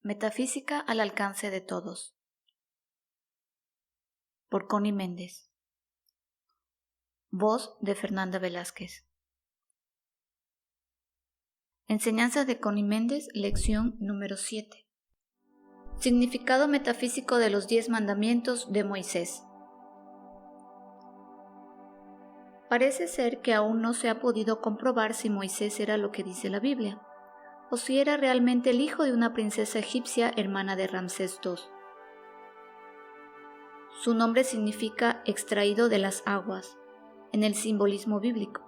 Metafísica al alcance de todos. Por Connie Méndez. Voz de Fernanda Velázquez. Enseñanza de Connie Méndez, lección número 7. Significado metafísico de los 10 mandamientos de Moisés. Parece ser que aún no se ha podido comprobar si Moisés era lo que dice la Biblia, o si era realmente el hijo de una princesa egipcia hermana de Ramsés II. Su nombre significa extraído de las aguas, en el simbolismo bíblico,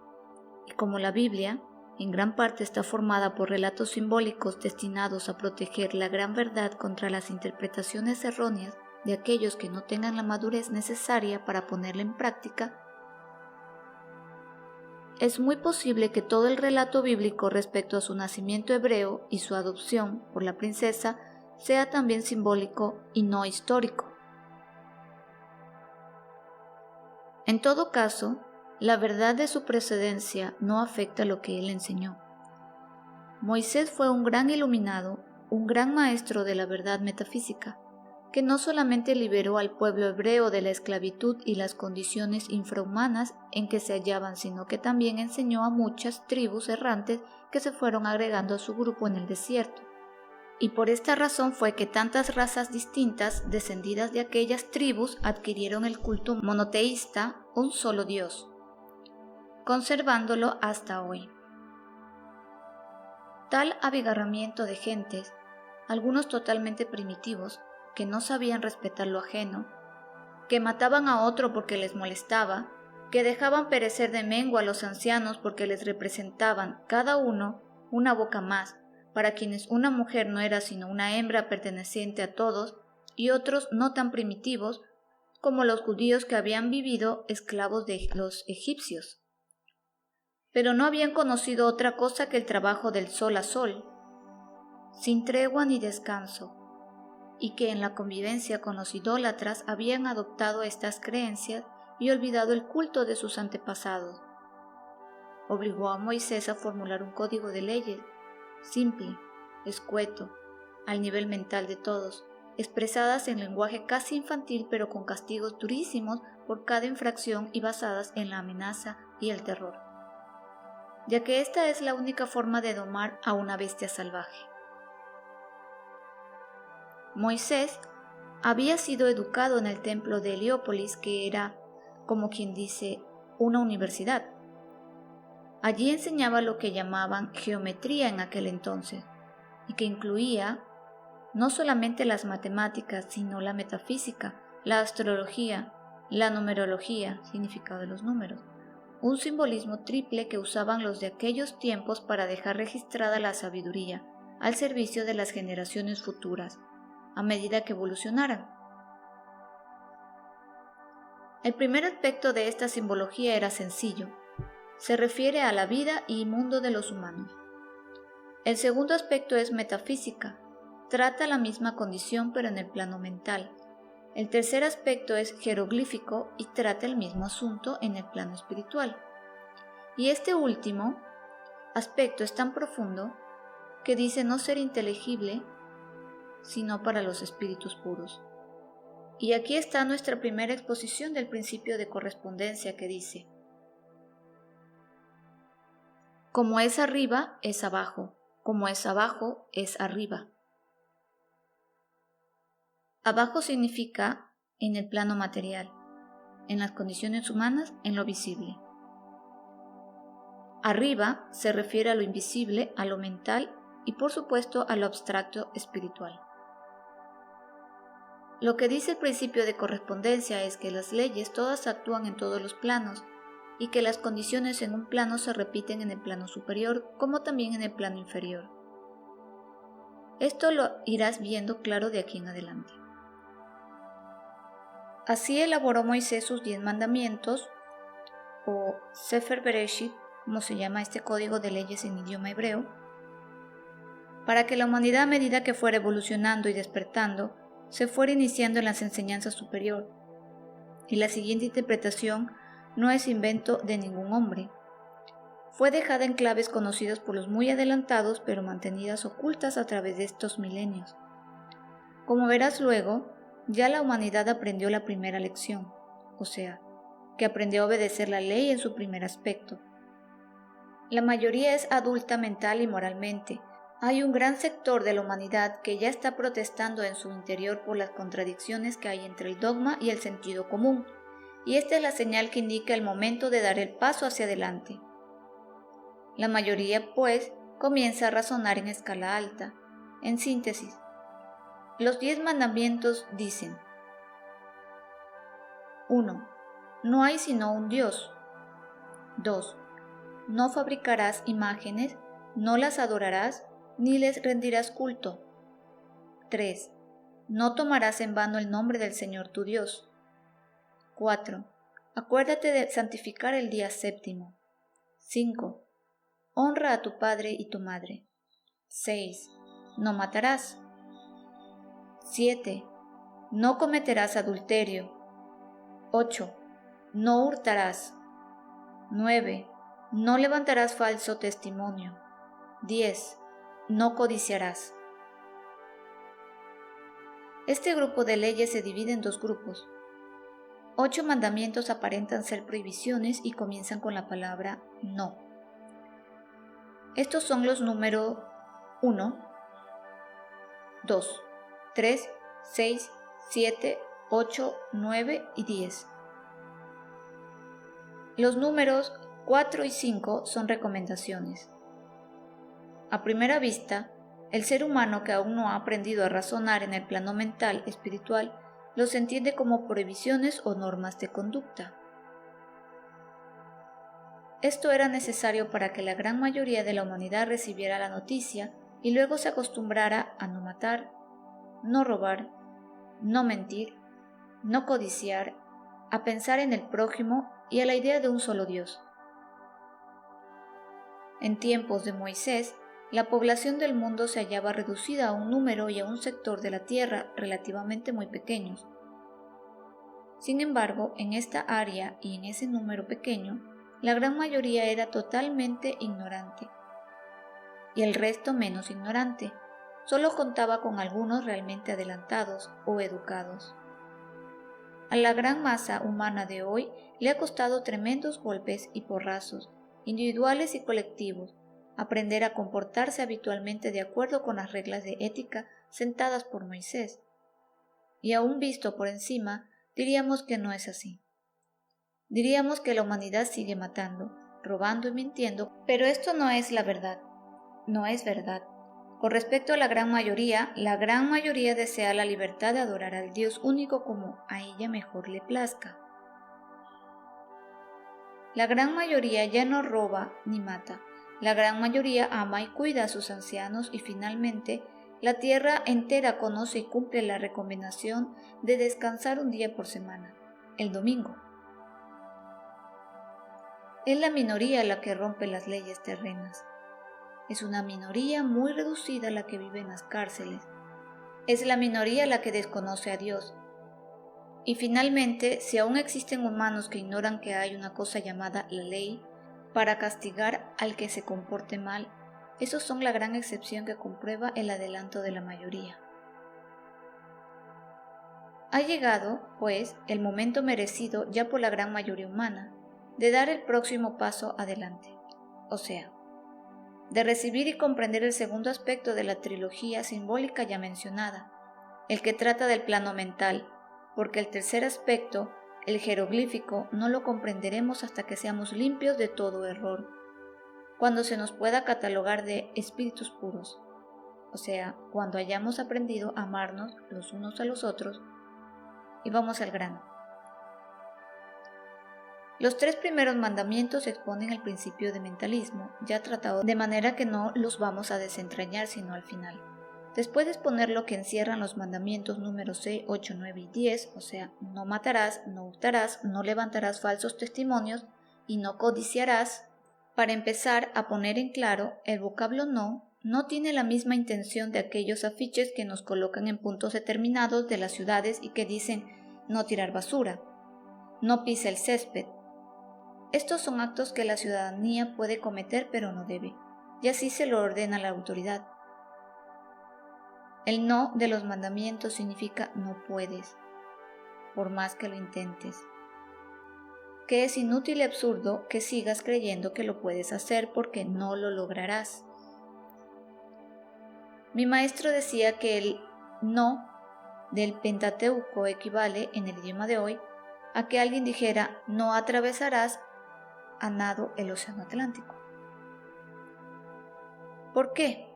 y como la Biblia, en gran parte está formada por relatos simbólicos destinados a proteger la gran verdad contra las interpretaciones erróneas de aquellos que no tengan la madurez necesaria para ponerla en práctica, es muy posible que todo el relato bíblico respecto a su nacimiento hebreo y su adopción por la princesa sea también simbólico y no histórico. En todo caso, la verdad de su precedencia no afecta lo que él enseñó. Moisés fue un gran iluminado, un gran maestro de la verdad metafísica, que no solamente liberó al pueblo hebreo de la esclavitud y las condiciones infrahumanas en que se hallaban, sino que también enseñó a muchas tribus errantes que se fueron agregando a su grupo en el desierto. Y por esta razón fue que tantas razas distintas, descendidas de aquellas tribus, adquirieron el culto monoteísta, un solo Dios, conservándolo hasta hoy. Tal abigarramiento de gentes, algunos totalmente primitivos, que no sabían respetar lo ajeno, que mataban a otro porque les molestaba, que dejaban perecer de mengua a los ancianos porque les representaban, cada uno, una boca más, para quienes una mujer no era sino una hembra perteneciente a todos, y otros no tan primitivos, como los judíos que habían vivido esclavos de los egipcios. Pero no habían conocido otra cosa que el trabajo del sol a sol, sin tregua ni descanso, y que en la convivencia con los idólatras habían adoptado estas creencias y olvidado el culto de sus antepasados. Obligó a Moisés a formular un código de leyes, simple, escueto, al nivel mental de todos, expresadas en lenguaje casi infantil pero con castigos durísimos por cada infracción y basadas en la amenaza y el terror, ya que esta es la única forma de domar a una bestia salvaje. Moisés había sido educado en el templo de Heliópolis, que era, como quien dice, una universidad. Allí enseñaba lo que llamaban geometría en aquel entonces, y que incluía no solamente las matemáticas, sino la metafísica, la astrología, la numerología, significado de los números, un simbolismo triple que usaban los de aquellos tiempos para dejar registrada la sabiduría al servicio de las generaciones futuras, a medida que evolucionaran. El primer aspecto de esta simbología era sencillo. Se refiere a la vida y mundo de los humanos. El segundo aspecto es metafísica. Trata la misma condición pero en el plano mental. El tercer aspecto es jeroglífico y trata el mismo asunto en el plano espiritual. Y este último aspecto es tan profundo que dice no ser inteligible sino para los espíritus puros. Y aquí está nuestra primera exposición del principio de correspondencia que dice: como es arriba, es abajo, como es abajo, es arriba. Abajo significa en el plano material, en las condiciones humanas, en lo visible. Arriba se refiere a lo invisible, a lo mental y por supuesto a lo abstracto espiritual. Lo que dice el principio de correspondencia es que las leyes todas actúan en todos los planos y que las condiciones en un plano se repiten en el plano superior como también en el plano inferior. Esto lo irás viendo claro de aquí en adelante. Así elaboró Moisés sus 10 mandamientos, o Sefer Bereshit, como se llama este código de leyes en idioma hebreo, para que la humanidad, a medida que fuera evolucionando y despertando, se fuera iniciando en las enseñanzas superiores. Y la siguiente interpretación no es invento de ningún hombre. fue dejada en claves conocidas por los muy adelantados, pero mantenidas ocultas a través de estos milenios. Como verás luego, ya la humanidad aprendió la primera lección, o sea, que aprendió a obedecer la ley en su primer aspecto. La mayoría es adulta mental y moralmente. Hay un gran sector de la humanidad que ya está protestando en su interior por las contradicciones que hay entre el dogma y el sentido común, y esta es la señal que indica el momento de dar el paso hacia adelante. La mayoría, pues, comienza a razonar en escala alta. En síntesis, los 10 mandamientos dicen: 1. No hay sino un Dios. 2. No fabricarás imágenes, no las adorarás, ni les rendirás culto. 3. No tomarás en vano el nombre del Señor tu Dios. 4. Acuérdate de santificar el día séptimo. 5. Honra a tu padre y tu madre. 6. No matarás. 7. No cometerás adulterio. 8. No hurtarás. 9. No levantarás falso testimonio. 10. No codiciarás. Este grupo de leyes se divide en 2 grupos. 8 mandamientos aparentan ser prohibiciones y comienzan con la palabra no. Estos son los números 1, 2, 3, 6, 7, 8, 9 y 10. Los números 4 y 5 son recomendaciones. A primera vista, el ser humano que aún no ha aprendido a razonar en el plano mental espiritual los entiende como prohibiciones o normas de conducta. Esto era necesario para que la gran mayoría de la humanidad recibiera la noticia y luego se acostumbrara a no matar, no robar, no mentir, no codiciar, a pensar en el prójimo y a la idea de un solo Dios. En tiempos de Moisés, la población del mundo se hallaba reducida a un número y a un sector de la tierra relativamente muy pequeños. Sin embargo, en esta área y en ese número pequeño, la gran mayoría era totalmente ignorante, y el resto menos ignorante. Solo contaba con algunos realmente adelantados o educados. A la gran masa humana de hoy le ha costado tremendos golpes y porrazos, individuales y colectivos, aprender a comportarse habitualmente de acuerdo con las reglas de ética sentadas por Moisés. Y aún visto por encima, diríamos que no es así. Diríamos que la humanidad sigue matando, robando y mintiendo, pero esto no es la verdad. No es verdad. Con respecto a la gran mayoría desea la libertad de adorar al Dios único como a ella mejor le plazca. La gran mayoría ya no roba ni mata. La gran mayoría ama y cuida a sus ancianos y finalmente la tierra entera conoce y cumple la recomendación de descansar un día por semana, el domingo. Es la minoría la que rompe las leyes terrenas. Es una minoría muy reducida la que vive en las cárceles. Es la minoría la que desconoce a Dios. Y finalmente, si aún existen humanos que ignoran que hay una cosa llamada la ley para castigar al que se comporte mal, esos son la gran excepción que comprueba el adelanto de la mayoría. Ha llegado, pues, el momento merecido ya por la gran mayoría humana, de dar el próximo paso adelante, o sea, de recibir y comprender el segundo aspecto de la trilogía simbólica ya mencionada, el que trata del plano mental, porque el tercer aspecto, el jeroglífico, no lo comprenderemos hasta que seamos limpios de todo error, cuando se nos pueda catalogar de espíritus puros, o sea, cuando hayamos aprendido a amarnos los unos a los otros. Y vamos al grano. Los 3 primeros mandamientos exponen el principio de mentalismo, ya tratado, de manera que no los vamos a desentrañar sino al final. Después de exponer lo que encierran los mandamientos números 6, 8, 9 y 10, o sea, no matarás, no hurtarás, no levantarás falsos testimonios y no codiciarás, para empezar a poner en claro, el vocablo no tiene la misma intención de aquellos afiches que nos colocan en puntos determinados de las ciudades y que dicen no tirar basura, no pise el césped, Estos son actos que la ciudadanía puede cometer pero no debe, y así se lo ordena la autoridad. El no de los mandamientos significa no puedes, por más que lo intentes. Que es inútil y absurdo que sigas creyendo que lo puedes hacer porque no lo lograrás. Mi maestro decía que el no del Pentateuco equivale, en el idioma de hoy, a que alguien dijera no atravesarás a nado el océano Atlántico. ¿Por qué?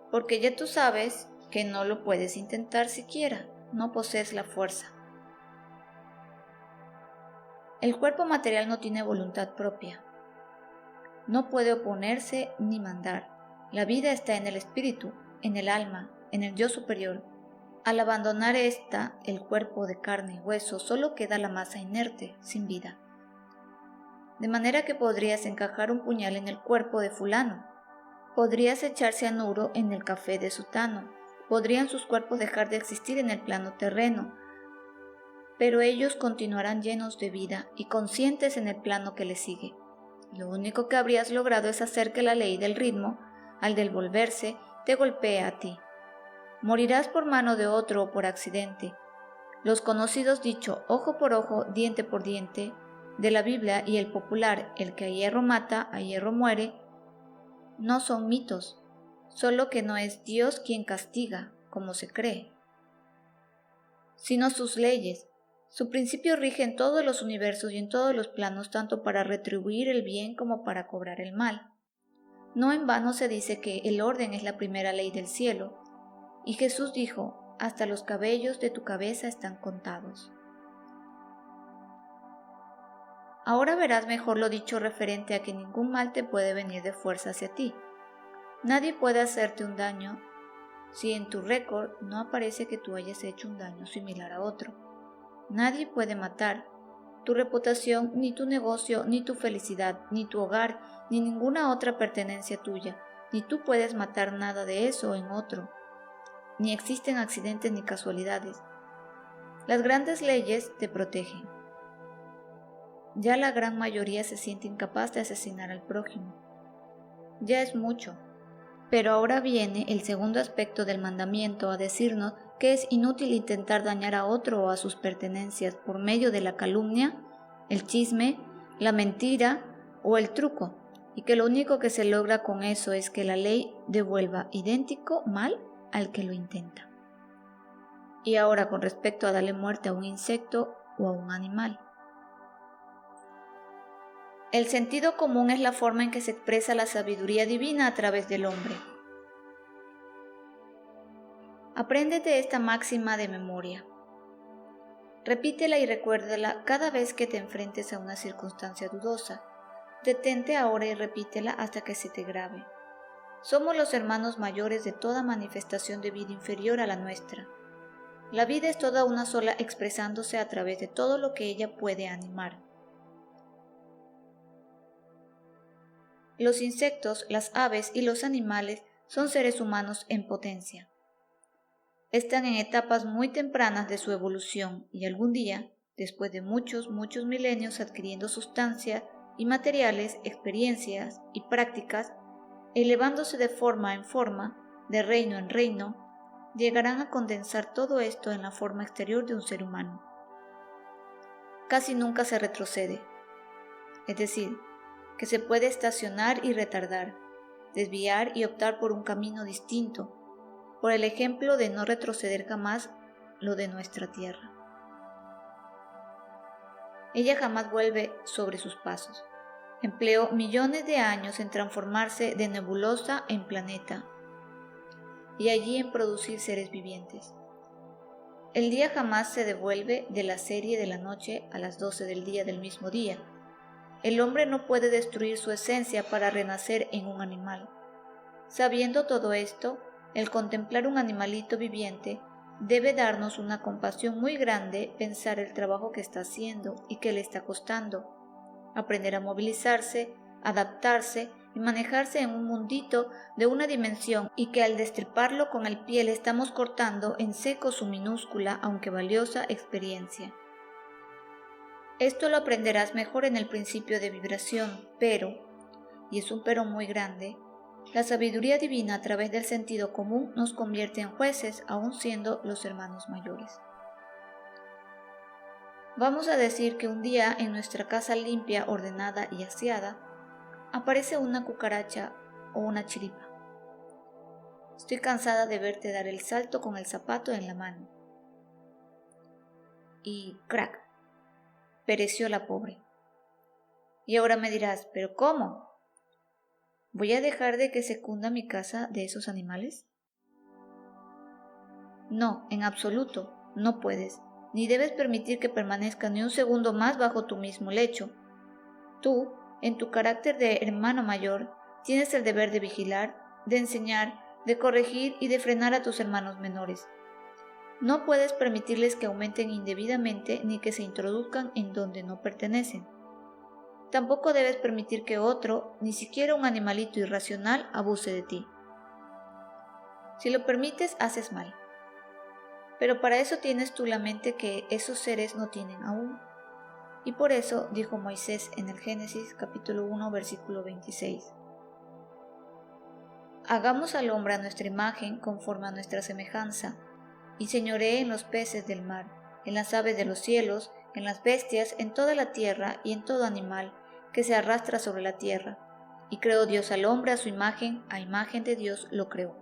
Porque ya tú sabes que no lo puedes intentar siquiera, no posees la fuerza. El cuerpo material no tiene voluntad propia. No puede oponerse ni mandar. La vida está en el espíritu, en el alma, en el yo superior. Al abandonar esta, el cuerpo de carne y hueso, solo queda la masa inerte, sin vida. De manera que podrías encajar un puñal en el cuerpo de fulano. Podrías echar cianuro en el café de sutano. Podrían sus cuerpos dejar de existir en el plano terreno, pero ellos continuarán llenos de vida y conscientes en el plano que les sigue. Lo único que habrías logrado es hacer que la ley del ritmo, al devolverse, te golpee a ti. Morirás por mano de otro o por accidente. Los conocidos dicho ojo por ojo, diente por diente, de la Biblia y el popular el que a hierro mata, a hierro muere, no son mitos, solo que no es Dios quien castiga, como se cree, sino sus leyes. Su principio rige en todos los universos y en todos los planos, tanto para retribuir el bien como para cobrar el mal. No en vano se dice que el orden es la primera ley del cielo, y Jesús dijo, hasta los cabellos de tu cabeza están contados. Ahora verás mejor lo dicho referente a que ningún mal te puede venir de fuerza hacia ti. Nadie puede hacerte un daño si en tu récord no aparece que tú hayas hecho un daño similar a otro. Nadie puede matar tu reputación, ni tu negocio, ni tu felicidad, ni tu hogar, ni ninguna otra pertenencia tuya, ni tú puedes matar nada de eso en otro. Ni existen accidentes ni casualidades. Las grandes leyes te protegen. Ya la gran mayoría se siente incapaz de asesinar al prójimo. Ya es mucho. Pero ahora viene el segundo aspecto del mandamiento a decirnos que es inútil intentar dañar a otro o a sus pertenencias por medio de la calumnia, el chisme, la mentira o el truco, y que lo único que se logra con eso es que la ley devuelva idéntico mal al que lo intenta. Y ahora con respecto a darle muerte a un insecto o a un animal. El sentido común es la forma en que se expresa la sabiduría divina a través del hombre. Apréndete esta máxima de memoria. Repítela y recuérdala cada vez que te enfrentes a una circunstancia dudosa. Detente ahora y repítela hasta que se te grabe. Somos los hermanos mayores de toda manifestación de vida inferior a la nuestra. La vida es toda una sola expresándose a través de todo lo que ella puede animar. Los insectos, las aves y los animales son seres humanos en potencia. Están en etapas muy tempranas de su evolución y algún día, después de muchos milenios adquiriendo sustancia y materiales, experiencias y prácticas, elevándose de forma en forma, de reino en reino, llegarán a condensar todo esto en la forma exterior de un ser humano. Casi nunca se retrocede, es decir, que se puede estacionar y retardar, desviar y optar por un camino distinto, por el ejemplo de no retroceder jamás lo de nuestra tierra. Ella jamás vuelve sobre sus pasos. Empleó millones de años en transformarse de nebulosa en planeta y allí en producir seres vivientes. El día jamás se devuelve de la serie de la noche a las 12 del día del mismo día. El hombre no puede destruir su esencia para renacer en un animal. Sabiendo todo esto, el contemplar un animalito viviente debe darnos una compasión muy grande pensar el trabajo que está haciendo y que le está costando, aprender a movilizarse, adaptarse y manejarse en un mundito de una dimensión y que al destriparlo con el pie le estamos cortando en seco su minúscula aunque valiosa experiencia. Esto lo aprenderás mejor en el principio de vibración, pero, y es un pero muy grande, la sabiduría divina a través del sentido común nos convierte en jueces, aun siendo los hermanos mayores. Vamos a decir que un día en nuestra casa limpia, ordenada y aseada, aparece una cucaracha o una chiripa. Estoy cansada de verte dar el salto con el zapato en la mano. Y ¡crack! Pereció la pobre. Y ahora me dirás, ¿pero cómo? ¿Voy a dejar de que se cunda mi casa de esos animales? No, en absoluto, no puedes, ni debes permitir que permanezca ni un segundo más bajo tu mismo lecho. Tú, en tu carácter de hermano mayor, tienes el deber de vigilar, de enseñar, de corregir y de frenar a tus hermanos menores. No puedes permitirles que aumenten indebidamente ni que se introduzcan en donde no pertenecen. Tampoco debes permitir que otro, ni siquiera un animalito irracional, abuse de ti. Si lo permites, haces mal. Pero para eso tienes tú la mente que esos seres no tienen aún. Y por eso dijo Moisés en el Génesis capítulo 1 versículo 26. Hagamos al hombre a nuestra imagen conforme a nuestra semejanza, y señoree en los peces del mar, en las aves de los cielos, en las bestias, en toda la tierra y en todo animal que se arrastra sobre la tierra. Y creó Dios al hombre a imagen de Dios lo creó.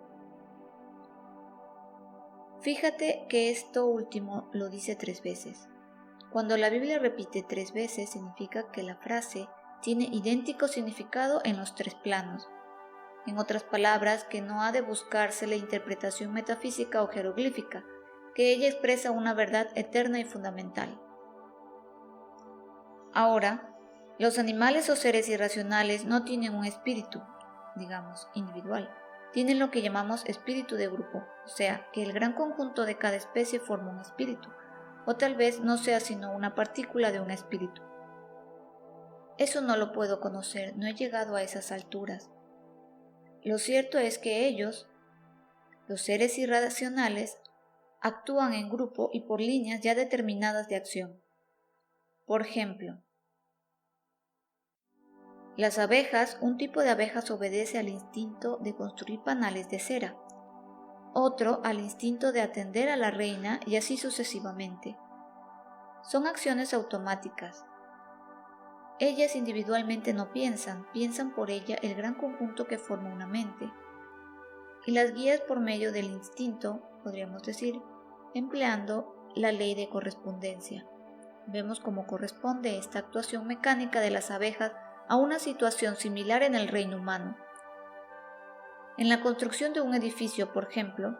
Fíjate que esto último lo dice 3 veces. Cuando la Biblia repite 3 veces significa que la frase tiene idéntico significado en los 3 planos. En otras palabras, que no ha de buscarse la interpretación metafísica o jeroglífica, que ella expresa una verdad eterna y fundamental. Ahora, los animales o seres irracionales no tienen un espíritu, digamos, individual. Tienen lo que llamamos espíritu de grupo, o sea, que el gran conjunto de cada especie forma un espíritu, o tal vez no sea sino una partícula de un espíritu. Eso no lo puedo conocer, no he llegado a esas alturas. Lo cierto es que ellos, los seres irracionales, actúan en grupo y por líneas ya determinadas de acción. Por ejemplo, las abejas, un tipo de abejas obedece al instinto de construir panales de cera, otro al instinto de atender a la reina y así sucesivamente. Son acciones automáticas. Ellas individualmente no piensan, piensan por ella el gran conjunto que forma una mente, y las guías por medio del instinto, podríamos decir, empleando la ley de correspondencia. Vemos cómo corresponde esta actuación mecánica de las abejas a una situación similar en el reino humano. En la construcción de un edificio, por ejemplo,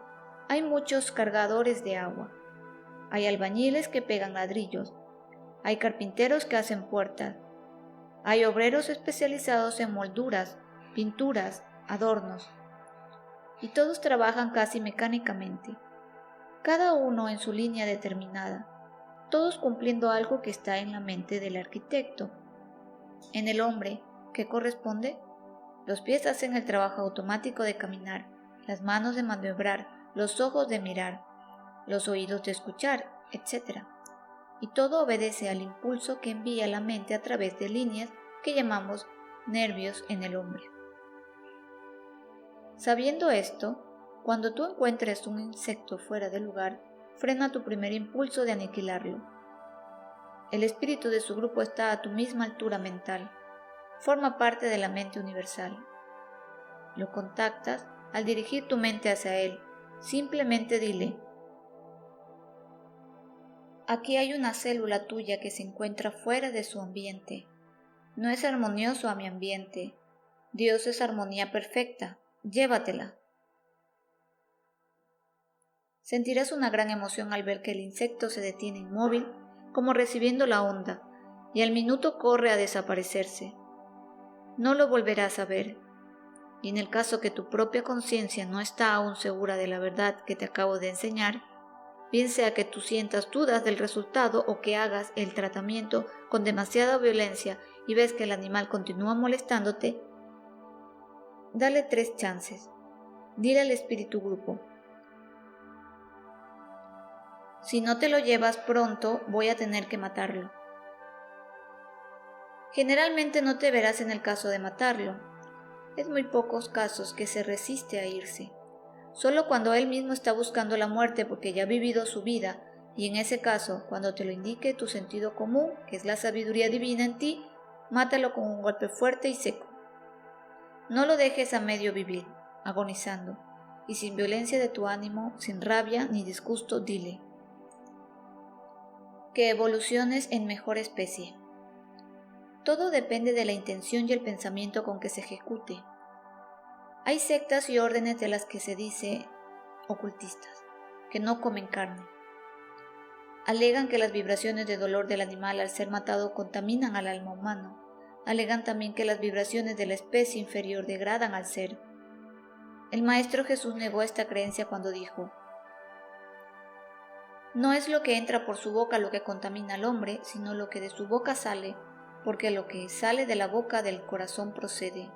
hay muchos cargadores de agua. Hay albañiles que pegan ladrillos. Hay carpinteros que hacen puertas. Hay obreros especializados en molduras, pinturas, adornos. Y todos trabajan casi mecánicamente, cada uno en su línea determinada, todos cumpliendo algo que está en la mente del arquitecto. En el hombre, ¿qué corresponde? Los pies hacen el trabajo automático de caminar, las manos de maniobrar, los ojos de mirar, los oídos de escuchar, etc. Y todo obedece al impulso que envía la mente a través de líneas que llamamos nervios en el hombre. Sabiendo esto, cuando tú encuentres un insecto fuera de lugar, frena tu primer impulso de aniquilarlo. El espíritu de su grupo está a tu misma altura mental, forma parte de la mente universal. Lo contactas al dirigir tu mente hacia él. Simplemente dile: aquí hay una célula tuya que se encuentra fuera de su ambiente. No es armonioso a mi ambiente. Dios es armonía perfecta. Llévatela. Sentirás una gran emoción al ver que el insecto se detiene inmóvil, como recibiendo la onda, y al minuto corre a desaparecerse. No lo volverás a ver. Y en el caso que tu propia conciencia no está aún segura de la verdad que te acabo de enseñar, bien sea que tú sientas dudas del resultado o que hagas el tratamiento con demasiada violencia y ves que el animal continúa molestándote, dale 3 chances. Dile al espíritu grupo: si no te lo llevas pronto, voy a tener que matarlo. Generalmente no te verás en el caso de matarlo. Es muy pocos casos que se resiste a irse. Solo cuando él mismo está buscando la muerte porque ya ha vivido su vida, y en ese caso, cuando te lo indique tu sentido común, que es la sabiduría divina en ti, mátalo con un golpe fuerte y seco. No lo dejes a medio vivir, agonizando, y sin violencia de tu ánimo, sin rabia ni disgusto, dile: que evoluciones en mejor especie. Todo depende de la intención y el pensamiento con que se ejecute. Hay sectas y órdenes de las que se dice ocultistas, que no comen carne. Alegan que las vibraciones de dolor del animal al ser matado contaminan al alma humana. Alegan también que las vibraciones de la especie inferior degradan al ser. El Maestro Jesús negó esta creencia cuando dijo: no es lo que entra por su boca lo que contamina al hombre, sino lo que de su boca sale, porque lo que sale de la boca del corazón procede.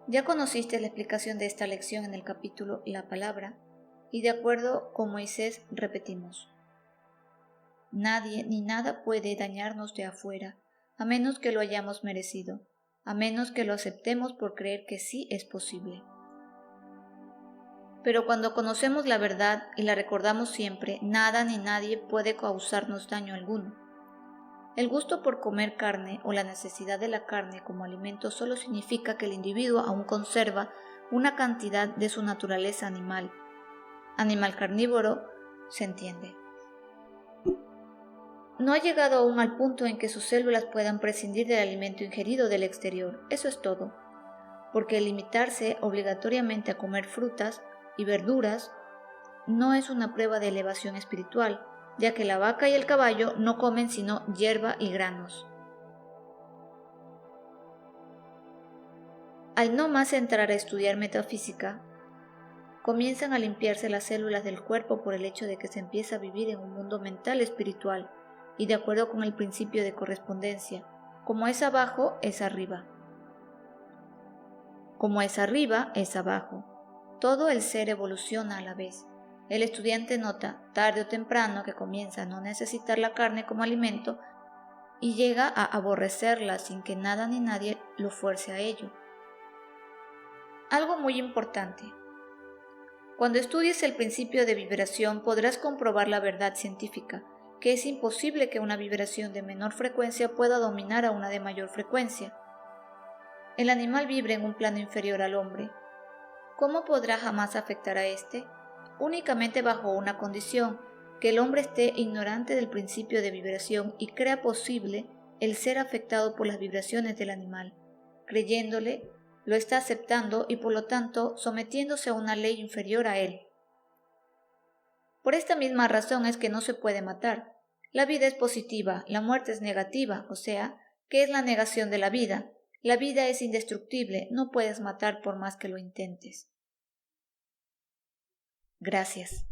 Ya conociste la explicación de esta lección en el capítulo La Palabra, y de acuerdo con Moisés repetimos: nadie ni nada puede dañarnos de afuera, a menos que lo hayamos merecido, a menos que lo aceptemos por creer que sí es posible. Pero cuando conocemos la verdad y la recordamos siempre, nada ni nadie puede causarnos daño alguno. El gusto por comer carne o la necesidad de la carne como alimento solo significa que el individuo aún conserva una cantidad de su naturaleza animal. Animal carnívoro, se entiende. No ha llegado aún al punto en que sus células puedan prescindir del alimento ingerido del exterior, eso es todo. Porque limitarse obligatoriamente a comer frutas y verduras no es una prueba de elevación espiritual, ya que la vaca y el caballo no comen sino hierba y granos. Al no más entrar a estudiar metafísica, comienzan a limpiarse las células del cuerpo por el hecho de que se empieza a vivir en un mundo mental espiritual y de acuerdo con el principio de correspondencia, como es abajo, es arriba. Como es arriba, es abajo. Todo el ser evoluciona a la vez. El estudiante nota, tarde o temprano, que comienza a no necesitar la carne como alimento y llega a aborrecerla sin que nada ni nadie lo fuerce a ello. Algo muy importante. Cuando estudies el principio de vibración podrás comprobar la verdad científica, que es imposible que una vibración de menor frecuencia pueda dominar a una de mayor frecuencia. El animal vibra en un plano inferior al hombre. ¿Cómo podrá jamás afectar a éste? Únicamente bajo una condición, que el hombre esté ignorante del principio de vibración y crea posible el ser afectado por las vibraciones del animal. Creyéndole, lo está aceptando y por lo tanto sometiéndose a una ley inferior a él. Por esta misma razón es que no se puede matar. La vida es positiva, la muerte es negativa, o sea, ¿qué es la negación de la vida? La vida es indestructible, no puedes matar por más que lo intentes. Gracias.